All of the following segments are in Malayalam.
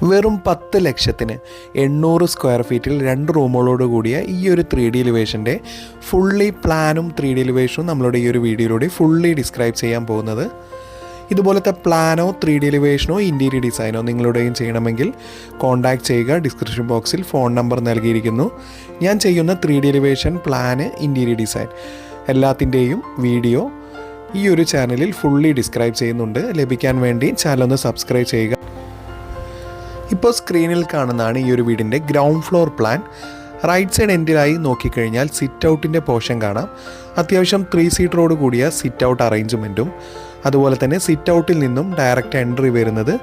വെറും 10 ലക്ഷത്തിന് 800 സ്ക്വയർ ഫീറ്റിൽ 2 റൂമുകളോട് കൂടിയ ഈ ഒരു 3D എലിവേഷൻ്റെ ഫുള്ളി പ്ലാനും 3D എലിവേഷനും നമ്മളുടെ ഈ ഒരു വീഡിയോയിലൂടെ ഫുള്ളി ഡിസ്ക്രൈബ് ചെയ്യാൻ പോകുന്നത്. ഇതുപോലത്തെ പ്ലാനോ 3D എലിവേഷനോ ഇൻറ്റീരിയർ ഡിസൈനോ നിങ്ങളുടെയും ചെയ്യണമെങ്കിൽ കോൺടാക്റ്റ് ചെയ്യുക. ഡിസ്ക്രിപ്ഷൻ ബോക്സിൽ ഫോൺ നമ്പർ നൽകിയിരിക്കുന്നു. ഞാൻ ചെയ്യുന്ന 3D elevation, plan, interior design എല്ലാത്തിൻ്റെയും വീഡിയോ ഈ ഒരു ചാനലിൽ ഫുള്ളി ഡിസ്ക്രൈബ് ചെയ്യുന്നുണ്ട്. ലഭിക്കാൻ വേണ്ടി ചാനൽ ഒന്ന് സബ്സ്ക്രൈബ് ചെയ്യുക. ഇപ്പോൾ സ്ക്രീനിൽ കാണുന്നതാണ് ഈ ഒരു വീടിൻ്റെ ground floor plan. Right side എൻഡിലായി നോക്കിക്കഴിഞ്ഞാൽ സിറ്റ് ഔട്ടിൻ്റെ പോർഷൻ കാണാം. അത്യാവശ്യം 3 സീറ്ററോട് കൂടിയ സിറ്റ് ഔട്ട് അറേഞ്ച്മെൻറ്റും, അതുപോലെ തന്നെ സിറ്റ് ഔട്ടിൽ നിന്നും ഡയറക്റ്റ് എൻട്രി വരുന്നത്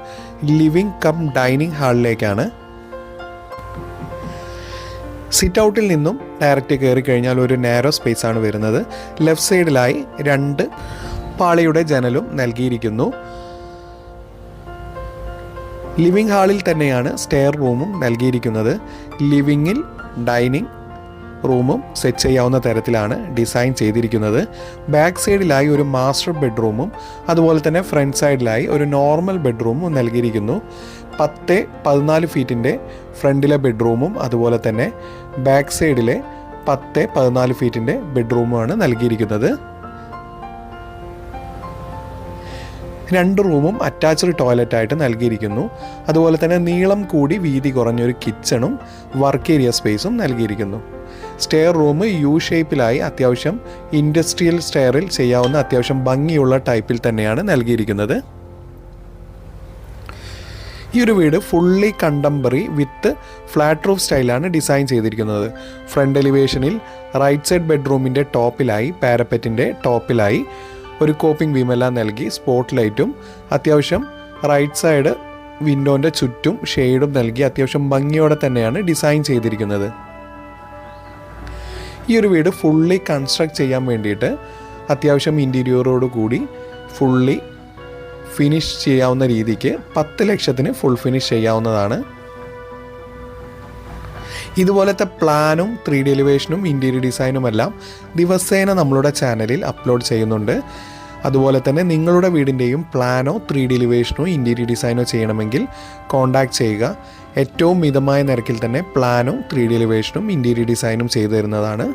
ലിവിംഗ് കം ഡൈനിങ് ഹാളിലേക്കാണ്. സിറ്റ് ഔട്ടിൽ നിന്നും ഡയറക്റ്റ് കയറി കഴിഞ്ഞാൽ ഒരു നാരോ സ്പേസ് ആണ് വരുന്നത്. ലെഫ്റ്റ് സൈഡിലായി 2 പാളിയുടെ ജനലും നൽകിയിരിക്കുന്നു. ലിവിംഗ് ഹാളിൽ തന്നെയാണ് സ്റ്റെയർ റൂമും നൽകിയിരിക്കുന്നത്. ലിവിങ്ങിൽ ഡൈനിങ് റൂമും സെറ്റ് ചെയ്യാവുന്ന തരത്തിലാണ് ഡിസൈൻ ചെയ്തിരിക്കുന്നത്. ബാക്ക് സൈഡിലായി ഒരു മാസ്റ്റർ ബെഡ്റൂമും, അതുപോലെ തന്നെ ഫ്രണ്ട് സൈഡിലായി ഒരു നോർമൽ ബെഡ്റൂമും നൽകിയിരിക്കുന്നു. 10-14 ഫീറ്റിൻ്റെ ഫ്രണ്ടിലെ ബെഡ്റൂമും, അതുപോലെ തന്നെ ബാക്ക് സൈഡിലെ 10-14 ഫീറ്റിൻ്റെ ബെഡ്റൂമുമാണ് നൽകിയിരിക്കുന്നത്. 2 റൂമും അറ്റാച്ച്ഡ് ടോയ്ലറ്റായിട്ട് നൽകിയിരിക്കുന്നു. അതുപോലെ തന്നെ നീളം കൂടി വീതി കുറഞ്ഞൊരു കിച്ചണും വർക്ക് ഏരിയ സ്പേസും നൽകിയിരിക്കുന്നു. സ്റ്റെയർ റൂം യു ഷേപ്പിലായി അത്യാവശ്യം ഇൻഡസ്ട്രിയൽ സ്റ്റെയറിൽ ചെയ്യാവുന്ന അത്യാവശ്യം ഭംഗിയുള്ള ടൈപ്പിൽ തന്നെയാണ് നൽകിയിരിക്കുന്നത്. ഈ ഒരു വീട് fully contemporary with flat roof സ്റ്റൈലാണ് ഡിസൈൻ ചെയ്തിരിക്കുന്നത്. ഫ്രണ്ട് എലിവേഷനിൽ റൈറ്റ് സൈഡ് ബെഡ്റൂമിൻ്റെ ടോപ്പിലായി, പാരപ്പറ്റിൻ്റെ ടോപ്പിലായി ഒരു കോപ്പിംഗ് ബീമെല്ലാം നൽകി സ്പോട്ട് ലൈറ്റും, അത്യാവശ്യം റൈറ്റ് സൈഡ് വിൻഡോൻ്റെ ചുറ്റും ഷെയ്ഡും നൽകി അത്യാവശ്യം ഭംഗിയോടെ തന്നെയാണ് ഡിസൈൻ ചെയ്തിരിക്കുന്നത്. ഈ ഒരു വീട് ഫുള്ളി കൺസ്ട്രക്ട് ചെയ്യാൻ വേണ്ടിയിട്ട് അത്യാവശ്യം ഇൻറ്റീരിയറോട് കൂടി ഫുള്ളി ഫിനിഷ് ചെയ്യാവുന്ന രീതിക്ക് 10 ലക്ഷത്തിന് ഫുൾ ഫിനിഷ് ചെയ്യാവുന്നതാണ്. ഇതുപോലത്തെ പ്ലാനും 3D എലിവേഷനും ഇൻറ്റീരിയർ ഡിസൈനുമെല്ലാം ദിവസേന നമ്മളുടെ ചാനലിൽ അപ്ലോഡ് ചെയ്യുന്നുണ്ട്. അതുപോലെ തന്നെ നിങ്ങളുടെ വീടിൻ്റെയും പ്ലാനോ 3D എലിവേഷനോ ഇൻറ്റീരിയർ ഡിസൈനോ ചെയ്യണമെങ്കിൽ കോൺടാക്റ്റ് ചെയ്യുക. ഏറ്റവും മിതമായ നിരക്കിൽ തന്നെ പ്ലാനും 3D എലിവേഷനും ഇൻറ്റീരിയർ ഡിസൈനും ചെയ്തു തരുന്നതാണ്.